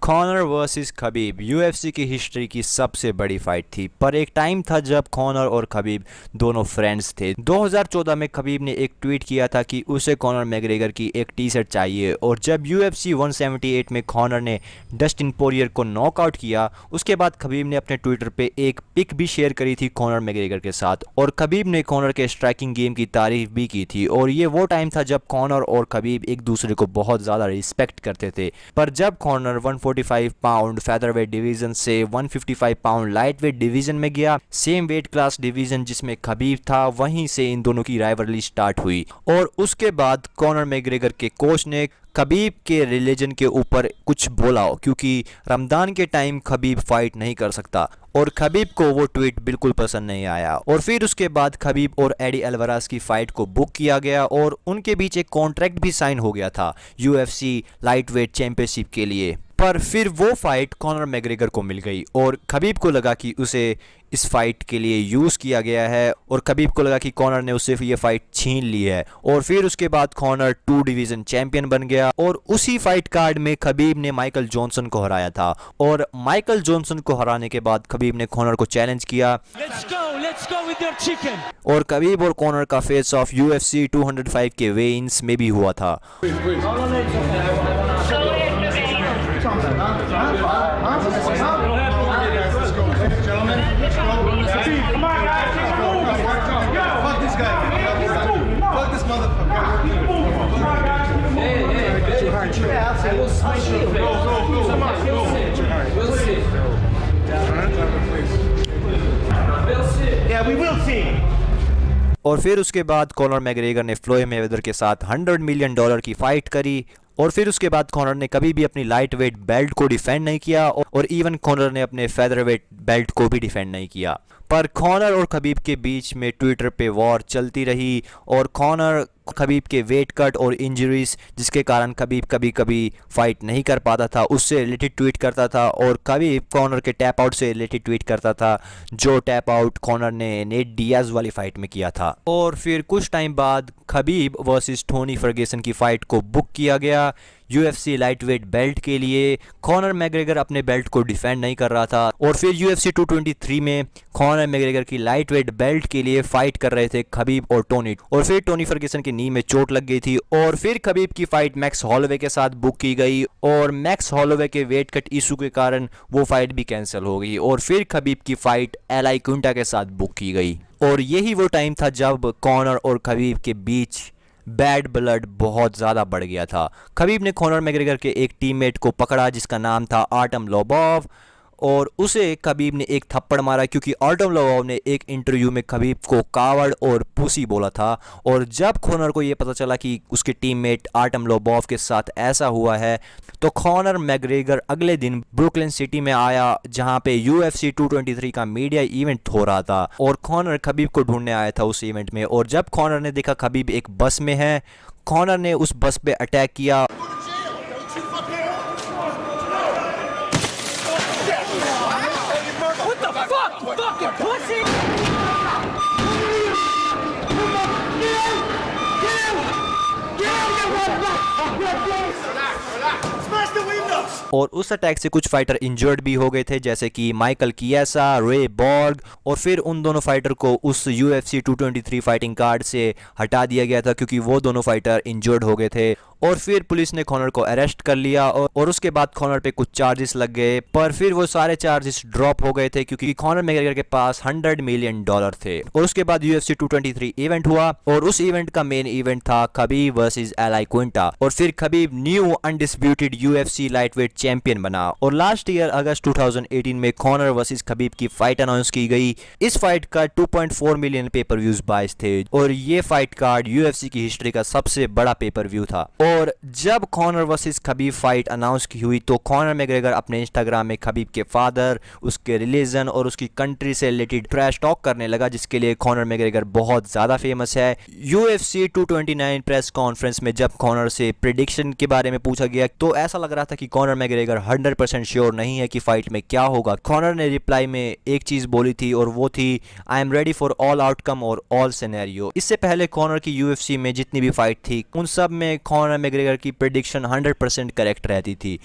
Connor versus Khabib UFC की history की सबसे बड़ी फाइट थी, पर एक टाइम था जब कॉनर और खबीब दोनों फ्रेंड्स थे। 2014 में खबीब ने एक ट्वीट किया था कि उसे कॉनर मैग्रेगर की एक टी शर्ट चाहिए, और जब यूएफसी 178 में कॉनर ने डस्टिन पोरियर को नॉकआउट किया, उसके बाद खबीब ने अपने ट्विटर पे एक पिक भी शेयर करी थी कॉनर मैग्रेगर के साथ, और खबीब ने कॉनर के स्ट्राइकिंग गेम की तारीफ भी की थी। और ये वो टाइम था जब कॉनर और खबीब एक दूसरे को बहुत ज़्यादा रिस्पेक्ट करते थे। पर जब कॉनर 145 पाउंड फेदरवेट डिवीजन से 155 पाउंड लाइट वेट डिवीजन में गया, सेम वेट क्लास डिवीजन जिसमें खबीब था, वहीं से इन दोनों की राइवलरी स्टार्ट हुई। और उसके बाद कॉनर मैग्रेगर के कोच ने खबीब के रिलीजन के ऊपर कुछ बोला, क्योंकि रमजान के टाइम खबीब फाइट नहीं कर सकता, और खबीब को वो ट्वीट बिल्कुल पसंद नहीं आया। और फिर उसके बाद खबीब और एडी अल्वारेज की फाइट को बुक किया गया, और उनके बीच एक कॉन्ट्रैक्ट भी साइन हो गया था यूएफसी लाइटवेट चैंपियनशिप के लिए। पर फिर वो फाइट कॉनर मैग्रेगर को मिल गई, और खबीब को लगा कि उसे इस फाइट के लिए यूज़ किया गया है, और खबीब को लगा कि कॉनर ने उससे ये फाइट छीन ली है। और फिर उसके बाद कॉनर 2 डिवीज़न चैंपियन बन गया, और उसी फाइट कार्ड में खबीब ने माइकल जॉनसन को हराया था। और माइकल जॉनसन को हराने के बाद खबीब ने कॉनर को चैलेंज किया, let's go with your chicken। और खबीब और कॉनर का फेस ऑफ यूएफसी 205 के वेइंस में भी हुआ था। और फिर उसके बाद कॉनर मैग्रेगर ने फ्लोयड मेवेदर के साथ $100 मिलियन की फाइट करी। और फिर उसके बाद कॉनर ने कभी भी अपनी लाइट वेट बेल्ट को डिफेंड नहीं किया, और इवन कॉनर ने अपने फेदरवेट बेल्ट को भी डिफेंड नहीं किया। पर कॉनर और खबीब के बीच में ट्विटर पे वॉर चलती रही, और कॉनर खबीब के वेट कट और इंजरीज जिसके कारण खबीब कभी कभी फाइट नहीं कर पाता था, उससे रिलेटेड ट्वीट करता था, और खबीब कॉनर के टैप आउट से रिलेटेड ट्वीट करता था, जो टैप आउट कॉनर ने नेट डियाज वाली फाइट में किया था। और फिर कुछ टाइम बाद खबीब वर्सेस टोनी फर्गुसन की फाइट को बुक किया गया यूएफसी लाइटवेट बेल्ट के लिए। कॉनर मैग्रेगर अपने बेल्ट को डिफेंड नहीं कर रहा था, और फिर यूएफसी 223 में कॉनर मैग्रेगर की लाइटवेट बेल्ट के लिए फाइट कर रहे थे खबीब और टोनी। और फिर टोनी फर्गुसन की नी में चोट लग गई थी, और फिर खबीब की फाइट मैक्स हॉलोवे के साथ बुक की गई, और मैक्स हॉलोवे के वेट कट इशू के कारण वो फाइट भी कैंसिल हो गई। और फिर खबीब की फाइट एलाई क्विंटा के साथ बुक की गई। और यही वो टाइम था जब कॉनर और खबीब के बीच बैड ब्लड बहुत ज़्यादा बढ़ गया था। खबीब ने कॉनर मैग्रेगर के एक टीममेट को पकड़ा जिसका नाम था आर्टम लोबोव, और उसे खबीब ने एक थप्पड़ मारा, क्योंकि आर्टम लोबोव ने एक इंटरव्यू में खबीब को कावड़ और पुसी बोला था। और जब कॉनर को ये पता चला कि उसके टीममेट आर्टम लोबोव के साथ ऐसा हुआ है, तो कॉनर मैग्रेगर अगले दिन ब्रुकलिन सिटी में आया, जहां पे यूएफसी 223 का मीडिया इवेंट हो रहा था, और कॉनर खबीब को ढूंढने आया था उस इवेंट में। और जब कॉनर ने देखा खबीब एक बस में है, कॉनर ने उस बस पे अटैक किया। Fucking pussy! और उस अटैक से कुछ फाइटर इंजर्ड भी हो गए थे, जैसे कि माइकल कियासा, रे बॉर्ग, और फिर उन दोनों फाइटर को उस यूएफसी 223 फाइटिंग कार्ड से हटा दिया गया था, क्योंकि वो दोनों फाइटर इंजर्ड हो गए थे। और फिर पुलिस ने कॉनर को अरेस्ट कर लिया, और उसके बाद कॉनर पे कुछ चार्जेस लग गए, पर फिर वो सारे चार्जेस ड्रॉप हो गए थे, क्योंकि कॉनर मैग्रेगर के पास $100 मिलियन थे। और उसके बाद यूएफसी 223 इवेंट हुआ, और उस इवेंट का मेन इवेंट था खबीब वर्सेस एलाई क्विंटा। और फिर Khabib new undisputed UFC lightweight champion बना। और लास्ट ईयर अगस्त 2018 में कॉनर वर्सेस खबीब की फाइट अनाउंस की गई। इस फाइट का 2.4 मिलियन पेपर व्यूज बाइस थे, और ये फाइट कार्ड यूएफसी की हिस्ट्री का सबसे बड़ा पेपर व्यू था। और जब Conor versus Khabib fight announce की हुई तो कॉनर मैग्रेगर अपने इंस्टाग्राम में खबीब के फादर, उसके रिलीजन और उसकी कंट्री से रिलेटेड ट्रैश टॉक करने लगा, जिसके लिए कॉनर मैग्रेगर बहुत ज़्यादा फेमस है। UFC 229 प्रेस कॉन्फ्रेंस में जब कॉनर से प्रिडिक्शन के बारे में पूछा गया तो ऐसा लग रहा था कि कॉनर मैग्रेगर 100% श्योर नहीं है कि फाइट में क्या होगा। कॉनर ने रिप्लाई में एक चीज़ बोली थी और वो थी, I am ready for all outcome और ऑल सिनेरियो। इससे पहले कॉनर की UFC में जितनी भी फाइट थी उन सब में कॉनर मैग्रेगर की प्रेडिक्शन 100% करेक्ट रहती थी।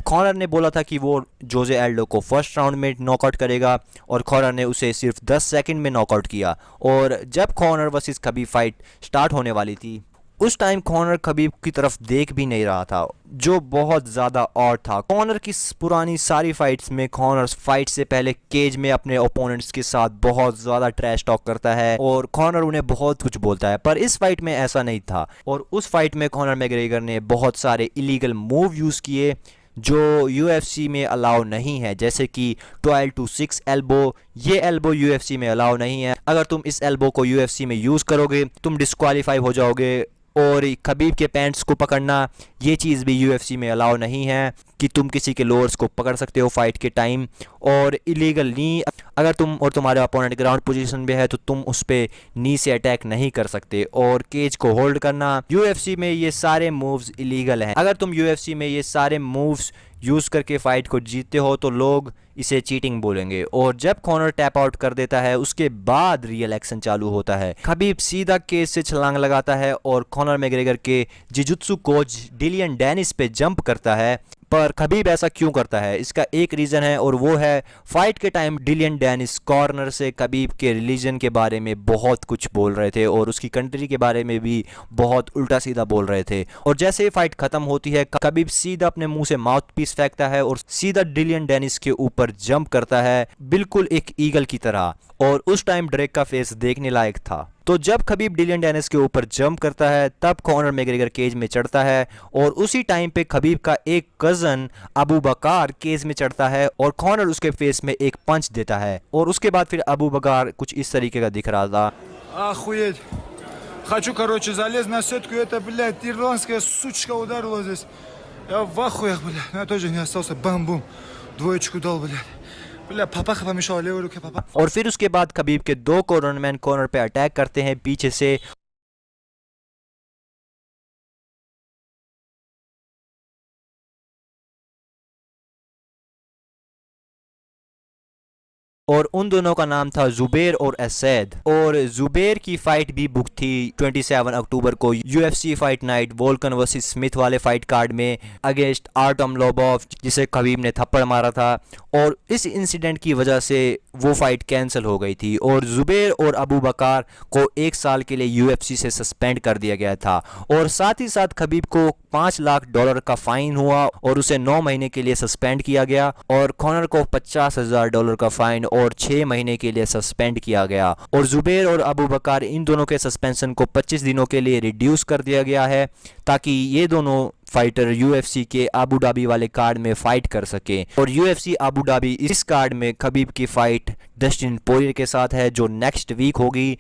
कॉनर ने बोला था कि वो जोजे एल्डो को फर्स्ट राउंड में नॉकआउट करेगा और कॉनर ने उसे सिर्फ 10 सेकंड में नॉकआउट किया। और जब Conor versus Khabib fight start होने वाली थी उस टाइम कॉनर खबीब की तरफ देख भी नहीं रहा था, जो बहुत ज़्यादा ऑड था। कॉनर की पुरानी सारी फाइट्स में कॉनर फाइट से पहले केज में अपने ओपोनेंट्स के साथ बहुत ज़्यादा ट्रैश टॉक करता है और कॉनर उन्हें बहुत कुछ बोलता है, पर इस फाइट में ऐसा नहीं था। और उस फाइट में कॉनर मैग्रेगर ने बहुत सारे इलीगल मूव यूज़ किए जो UFC में अलाउ नहीं है, जैसे कि 12 to 6 एल्बो। ये एल्बो UFC में अलाउ नहीं है। अगर तुम इस एल्बो को UFC में यूज़ करोगे तुम डिस्क्वालीफाई हो जाओगे। और खबीब के पैंट्स को पकड़ना ये चीज़ भी UFC में अलाउ नहीं है कि तुम किसी के लोअर्स को पकड़ सकते हो फाइट के टाइम। और इलीगल नी, अगर तुम और तुम्हारे अपोनेंट ग्राउंड पोजीशन में है तो तुम उस पर नी से अटैक नहीं कर सकते। और केज को होल्ड करना, UFC में ये सारे मूव्स इलीगल हैं। अगर तुम UFC में ये सारे मूव्स यूज़ करके फाइट को जीतते हो तो लोग इसे चीटिंग बोलेंगे। और जब कॉनर टैप आउट कर देता है उसके बाद रियल एक्शन चालू होता है। खबीब सीधा केज से छलांग लगाता है और कॉनर मैग्रेगर के जिजुत्सु कोच डिलियन डेनिस पे जंप करता है। पर खबीब ऐसा क्यों करता है, इसका एक रीज़न है और वो है फाइट के टाइम डिलियन डेनिस कॉर्नर से खबीब के रिलीजन के बारे में बहुत कुछ बोल रहे थे और उसकी कंट्री के बारे में भी बहुत उल्टा सीधा बोल रहे थे। और जैसे ही फाइट खत्म होती है खबीब सीधा अपने मुंह से माउथ पीस फेंकता है और सीधा डिलियन डेनिस के ऊपर जंप करता है, बिल्कुल एक ईगल की तरह। और उस टाइम ड्रेक का फेस देखने लायक था। तो जब खबीब डिलियन डेनिस के ऊपर जंप करता है तब कॉनर मैग्रेगर केज में चढ़ता है और उसी टाइम पे खबीब का एक कजन अबू बकार केज में चढ़ता है और कॉनर उसके फेस में एक पंच देता है। और उसके बाद फिर अबू बकार कुछ इस तरीके का दिख रहा था। Охуеть. Хочу, короче, залезть на сетку, и это, блядь, ирландская сучка ударила здесь. Я в ахуях, блядь. Я тоже не остался. Бам-бум. Двоечку дал, блядь. Бля, папаха помешал, левой руке папа. और फिर उसके बाद खबीब के दो कॉर्नरमैन कॉर्नर पे अटैक करते हैं पीछे से। और उन दोनों का नाम था जुबैर और असैद। और जुबैर की फाइट भी बुक थी 27 अक्टूबर को UFC fight night Vulcan versus Smith वाले फाइट कार्ड में अगेंस्ट आर्टम लोबोव, जिसे खबीब ने थप्पड़ मारा था। और इस इंसिडेंट की वजह से वो फाइट कैंसिल हो गई थी और जुबैर और अबू बकार को 1 साल के लिए UFC से सस्पेंड कर दिया गया था। और साथ ही साथ खबीब को $5 लाख का फाइन हुआ और उसे 9 महीने के लिए सस्पेंड किया गया। और कॉनर को $50,000 का फाइन और 6 महीने के लिए सस्पेंड किया गया। और जुबैर और अबू बकार इन दोनों के सस्पेंशन को 25 दिनों के लिए रिड्यूस कर दिया गया है ताकि ये दोनों फाइटर UFC के अबू धाबी वाले कार्ड में फाइट कर सके। और UFC अबू धाबी इस कार्ड में खबीब की फाइट डस्टिन पोरियर के साथ है जो नेक्स्ट वीक होगी।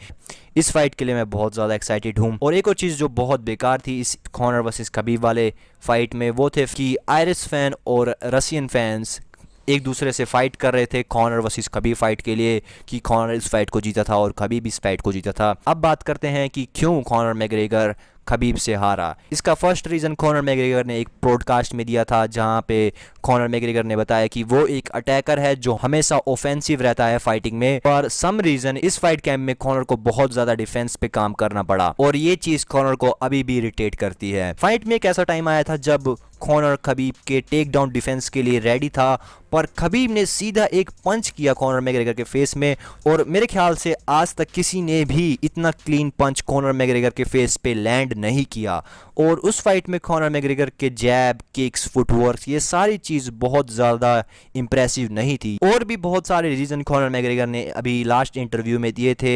इस फाइट के लिए मैं बहुत ज़्यादा एक्साइटेड हूँ। और एक और चीज़ जो बहुत बेकार थी इस कॉनर वर्सेस खबीब वाले फाइट में वो थे कि आयरिश फैन और रशियन फैंस एक दूसरे से फाइट कर रहे थे कॉनर वर्सेस खबीब फाइट के लिए कि कॉनर इस फाइट को जीता था और खबीब इस फाइट को जीता था। अब बात करते हैं कि क्यों कॉनर मैग्रेगर खबीब से हारा। इसका फर्स्ट रीज़न कॉनर मैग्रेगर ने एक पॉडकास्ट में दिया था जहां पे कॉनर मैग्रेगर ने बताया कि वो एक अटैकर है जो हमेशा ऑफेंसिव रहता है फाइटिंग में, पर सम रीज़न इस फाइट कैंप में कॉनर को बहुत ज़्यादा डिफेंस पे काम करना पड़ा और ये चीज़ कॉनर को अभी भी इरिटेट करती है। फाइट में एक ऐसा टाइम आया था जब कॉनर खबीब के टेक डाउन डिफेंस के लिए रेडी था पर खबीब ने सीधा एक पंच किया कॉनर मैग्रेगर के फेस में। और मेरे ख्याल से आज तक किसी ने भी इतना क्लीन पंच कॉनर मैग्रेगर के फेस पे लैंड नहीं किया। और उस फाइट में कॉनर मैग्रेगर के जैब, किक्स, फुटवर्क ये सारी चीज़ बहुत ज़्यादा इंप्रेसिव नहीं थी। और भी बहुत सारे रीज़न कॉनर मैग्रेगर ने अभी लास्ट इंटरव्यू में दिए थे।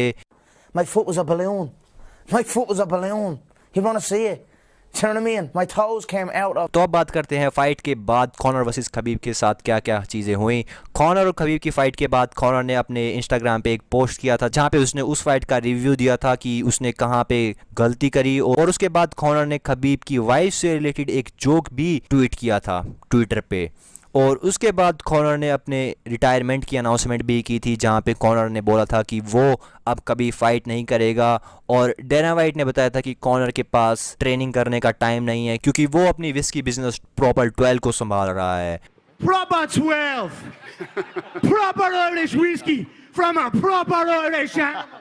My foot was a balloon. My foot was a balloon. You want to see it? You know what I mean? My toes came out of. तो अब बात करते हैं फाइट के बाद कॉनर वर्सेस खबीब के साथ क्या क्या चीज़ें हुई। कॉनर और खबीब की फाइट के बाद कॉनर ने अपने इंस्टाग्राम पे एक पोस्ट किया था जहां पे उसने उस फाइट का रिव्यू दिया था कि उसने कहां पे गलती करी, और उसके बाद कॉनर ने खबीब की वाइफ से रिलेटेड एक जोक भी ट्वीट किया था ट्विटर पे। और उसके बाद कॉनर ने अपने रिटायरमेंट की अनाउंसमेंट भी की थी जहां पे कॉनर ने बोला था कि वो अब कभी फाइट नहीं करेगा, और डेना वाइट ने बताया था कि कॉनर के पास ट्रेनिंग करने का टाइम नहीं है क्योंकि वो अपनी विस्की बिजनेस प्रॉपर 12 को संभाल रहा है। Proper 12. Proper Irish whiskey from a proper Irish animal.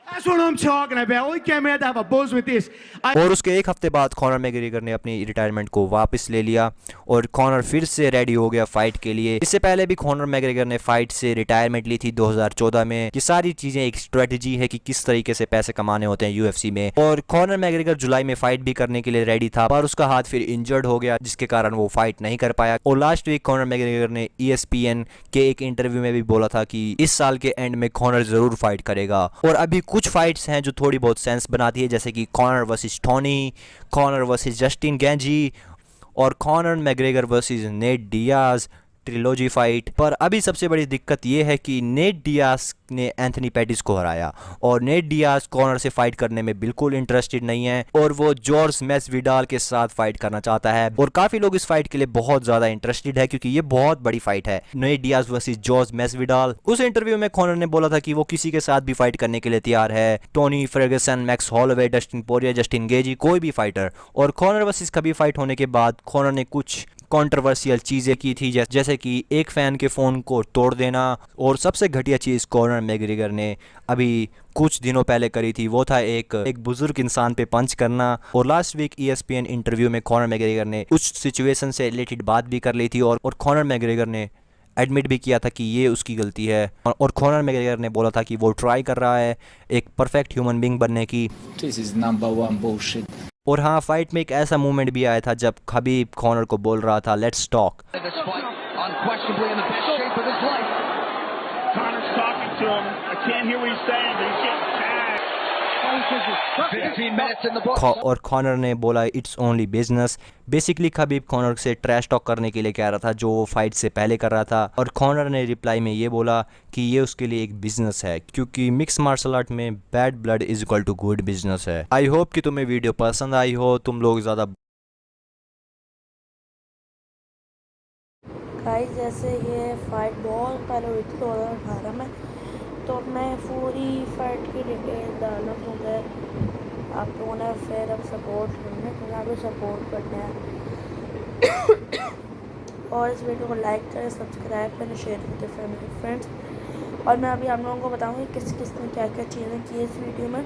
That's what I'm talking about. I came here to have a buzz with this. और उसके एक हफ्ते बाद कॉनर मैग्रेगर ने अपनी रिटायरमेंट को वापस ले लिया और कॉनर फिर से रेडी हो गया फाइट के लिए। इससे पहले भी कॉनर मैग्रेगर ने फाइट से रिटायरमेंट ली थी 2014 में। ये सारी चीज़ें एक स्ट्रेटजी है कि किस तरीके से पैसे कमाने होते हैं यूएफसी में। और कॉनर मैग्रेगर जुलाई में फाइट भी करने के लिए रेडी था पर उसका हाथ फिर इंजर्ड हो गया जिसके कारण वो फाइट नहीं कर पाया। और लास्ट वीक कॉनर मैग्रेगर ने ESPN के एक इंटरव्यू में भी बोला था कि इस साल के एंड में कॉनर ज़रूर फाइट करेगा। और अभी कुछ फाइट्स हैं जो थोड़ी बहुत सेंस बनाती है, जैसे कि Conor versus Tony, Conor versus Justin Gaethje और Conor McGregor versus Nate Diaz trilogy fight. पर अभी सबसे बड़ी दिक्कत ये है कि नेट डियाज ने एंथनी पेटिस को हराया और नेट डियाज कॉनर से फाइट करने में बिल्कुल इंटरेस्टेड नहीं है और वो जॉर्ज मैसविडाल के साथ फाइट करना चाहता है। और काफ़ी लोग इस फाइट के लिए बहुत ज़्यादा इंटरेस्टेड है क्योंकि ये बहुत बड़ी फाइट है, नेट डियाज वर्सेस जॉर्ज मैसविडाल। उस इंटरव्यू में कॉनर ने बोला था कि वो किसी के साथ भी फाइट करने के लिए तैयार है, Tony Fergusson, max Holloway, Dustin Poirier, Justin Gaethje, कोई भी फाइटर। और कॉनर वर्सेस कभी फाइट होने के बाद कॉनर ने कुछ कंट्रोवर्शियल चीज़ें की थी जैसे कि एक फ़ैन के फ़ोन को तोड़ देना, और सबसे घटिया चीज़ कॉनर मैग्रेगर ने अभी कुछ दिनों पहले करी थी वो था एक बुजुर्ग इंसान पे पंच करना। और लास्ट वीक ESPN इंटरव्यू में कॉनर मैग्रेगर ने उस सिचुएशन से रिलेटेड बात भी कर ली थी और कॉनर मैग्रेगर ने एडमिट भी किया था कि ये उसकी गलती है। और कॉनर मैग्रेगर ने बोला था कि वो ट्राई कर रहा है एक परफेक्ट ह्यूमन बीइंग बनने की। This is number one bullshit. और हाँ, फाइट में एक ऐसा मोमेंट भी आया था जब खबीब कॉनर को बोल रहा था let's talk. This fight, unquestionably in the best shape of his life. Connor's talking to him. I can't hear what he's saying, but he's getting tagged. 15 minutes in the book. और Conor ने बोला it's only business. Basically Khabib Conor से trash talk करने के लिए कह रहा था जो वो फाइट से पहले कर रहा था, और कॉनर ने रिप्लाई में ये बोला कि ये उसके लिए एक बिजनेस है क्योंकि मिक्स मार्शल आर्ट में bad blood is equal to good business है। आई होप कि तुम्हें वीडियो पसंद आई हो, तुम लोग ज़्यादा गाइस जैसे ये फाइट बहुत पहले हुई थी 2018 में, तो मैं पूरी फाइट की डिटेल डालना दूँगा आप लोगों ने, फिर अब सपोर्ट करना तो आप सपोर्ट करना है और इस वीडियो को लाइक करें, सब्सक्राइब करें, शेयर करें फैमिली फ्रेंड्स। और मैं अभी आप लोगों को बताऊँगी किस किस ने क्या क्या चीज़ें की इस वीडियो में।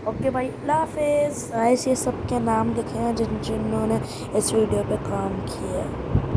ओके भाई, अल्लाह हाफिज़। गाइस ये सब के नाम लिखे हैं जिन्होंने इस वीडियो पे काम किया है।